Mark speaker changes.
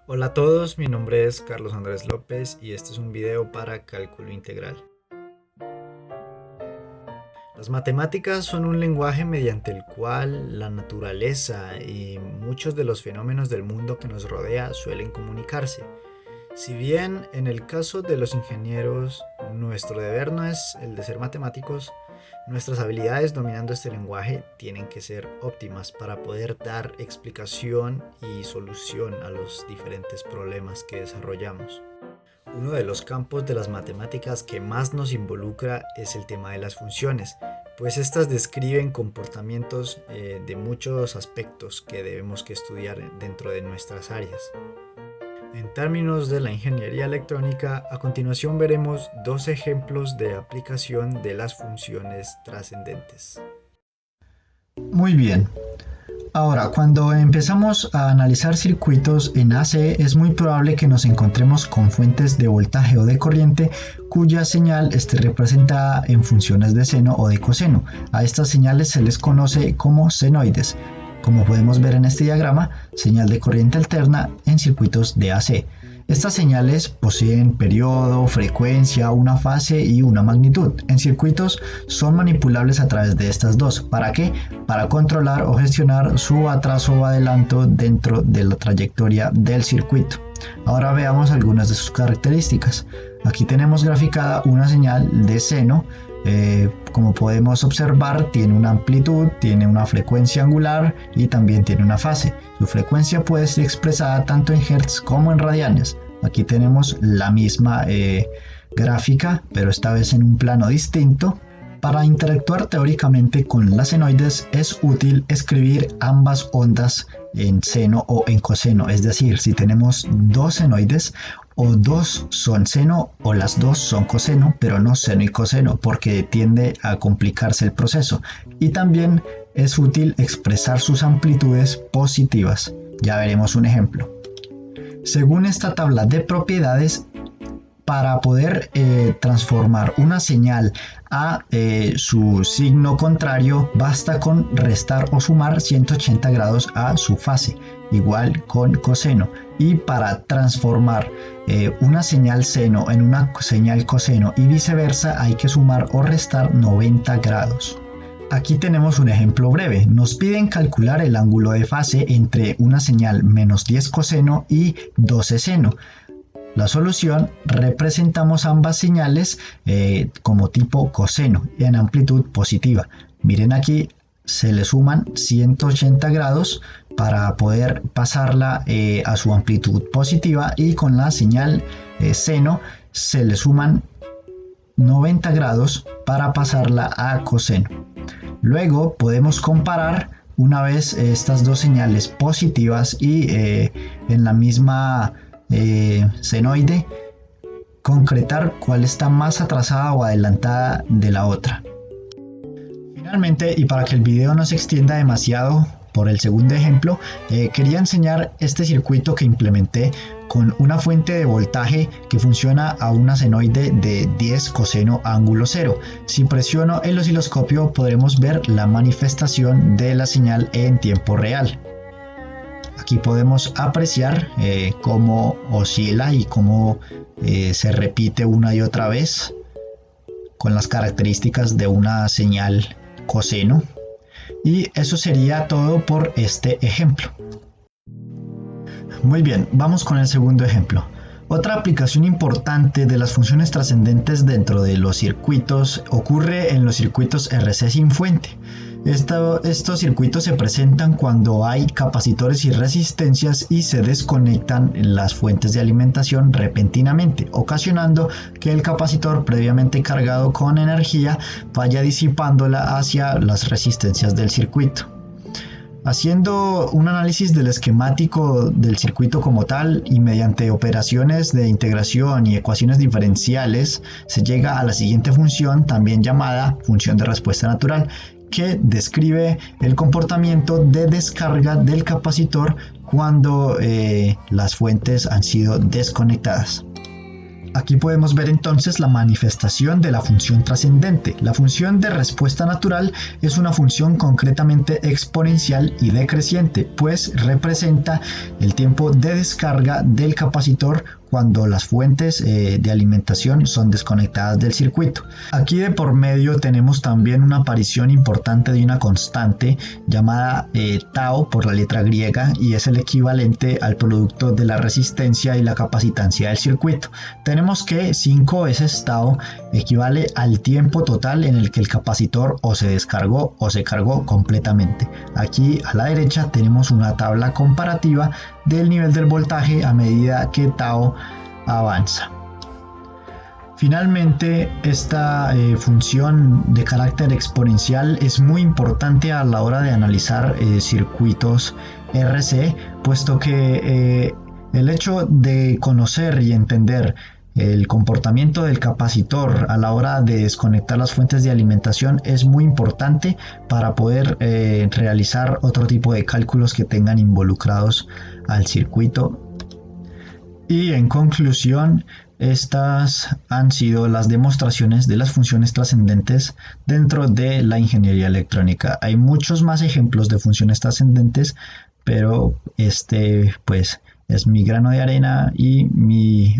Speaker 1: Hola a todos, mi nombre es Carlos Andrés López y este es un video para cálculo integral. Las matemáticas son un lenguaje mediante el cual la naturaleza y muchos de los fenómenos del mundo que nos rodea suelen comunicarse. Si bien en el caso de los ingenieros nuestro deber no es el de ser matemáticos, nuestras habilidades dominando este lenguaje tienen que ser óptimas para poder dar explicación y solución a los diferentes problemas que desarrollamos. Uno de los campos de las matemáticas que más nos involucra es el tema de las funciones, pues estas describen comportamientos de muchos aspectos que debemos que estudiar dentro de nuestras áreas. En términos de la ingeniería electrónica, a continuación veremos dos ejemplos de aplicación de las funciones trascendentes.
Speaker 2: Muy bien. Ahora, cuando empezamos a analizar circuitos en AC, es muy probable que nos encontremos con fuentes de voltaje o de corriente cuya señal esté representada en funciones de seno o de coseno. A estas señales se les conoce como senoides. Como podemos ver en este diagrama, señal de corriente alterna en circuitos de AC. Estas señales poseen periodo, frecuencia, una fase y una magnitud. En circuitos son manipulables a través de estas dos. ¿Para qué? Para controlar o gestionar su atraso o adelanto dentro de la trayectoria del circuito. Ahora veamos algunas de sus características. Aquí tenemos graficada una señal de seno. Como podemos observar, tiene una amplitud, tiene una frecuencia angular y también tiene una fase. Su frecuencia puede ser expresada tanto en hertz como en radianes. Aquí tenemos la misma gráfica, pero esta vez en un plano distinto. Para interactuar teóricamente con las senoides es útil escribir ambas ondas en seno o en coseno, es decir, si tenemos dos senoides, o dos son seno o las dos son coseno, pero no seno y coseno, porque tiende a complicarse el proceso. Y también es útil expresar sus amplitudes positivas. Ya veremos un ejemplo. Según esta tabla de propiedades, para poder transformar una señal a su signo contrario, basta con restar o sumar 180 grados a su fase, igual con coseno. Y para transformar una señal seno en una señal coseno y viceversa, hay que sumar o restar 90 grados. Aquí tenemos un ejemplo breve. Nos piden calcular el ángulo de fase entre una señal menos 10 coseno y 12 seno. La solución: representamos ambas señales como tipo coseno en amplitud positiva. Miren aquí, se le suman 180 grados para poder pasarla a su amplitud positiva, y con la señal seno se le suman 90 grados para pasarla a coseno. Luego podemos comparar una vez estas dos señales positivas y en la misma senoide, concretar cuál está más atrasada o adelantada de la otra. Finalmente, y para que el video no se extienda demasiado, por el segundo ejemplo, quería enseñar este circuito que implementé con una fuente de voltaje que funciona a una senoide de 10 coseno ángulo 0. Si presiono el osciloscopio podremos ver la manifestación de la señal en tiempo real. Aquí podemos apreciar cómo oscila y cómo se repite una y otra vez con las características de una señal coseno. Y eso sería todo por este ejemplo. Muy bien, vamos con el segundo ejemplo. Otra aplicación importante de las funciones trascendentes dentro de los circuitos ocurre en los circuitos RC sin fuente. Estos circuitos se presentan cuando hay capacitores y resistencias y se desconectan las fuentes de alimentación repentinamente, ocasionando que el capacitor previamente cargado con energía vaya disipándola hacia las resistencias del circuito. Haciendo un análisis del esquemático del circuito como tal y mediante operaciones de integración y ecuaciones diferenciales, se llega a la siguiente función, también llamada función de respuesta natural, que describe el comportamiento de descarga del capacitor cuando las fuentes han sido desconectadas. Aquí podemos ver entonces la manifestación de la función trascendente. La función de respuesta natural es una función concretamente exponencial y decreciente, pues representa el tiempo de descarga del capacitor cuando las fuentes de alimentación son desconectadas del circuito. Aquí de por medio tenemos también una aparición importante de una constante llamada tau por la letra griega, y es el equivalente al producto de la resistencia y la capacitancia del circuito. Tenemos que 5 veces tau equivale al tiempo total en el que el capacitor o se descargó o se cargó completamente. Aquí a la derecha tenemos una tabla comparativa del nivel del voltaje a medida que tau avanza. Finalmente, esta función de carácter exponencial es muy importante a la hora de analizar circuitos RC, puesto que el hecho de conocer y entender el comportamiento del capacitor a la hora de desconectar las fuentes de alimentación es muy importante para poder realizar otro tipo de cálculos que tengan involucrados al circuito. Y en conclusión, estas han sido las demostraciones de las funciones trascendentes dentro de la ingeniería electrónica. Hay muchos más ejemplos de funciones trascendentes, pero este pues es mi grano de arena y mi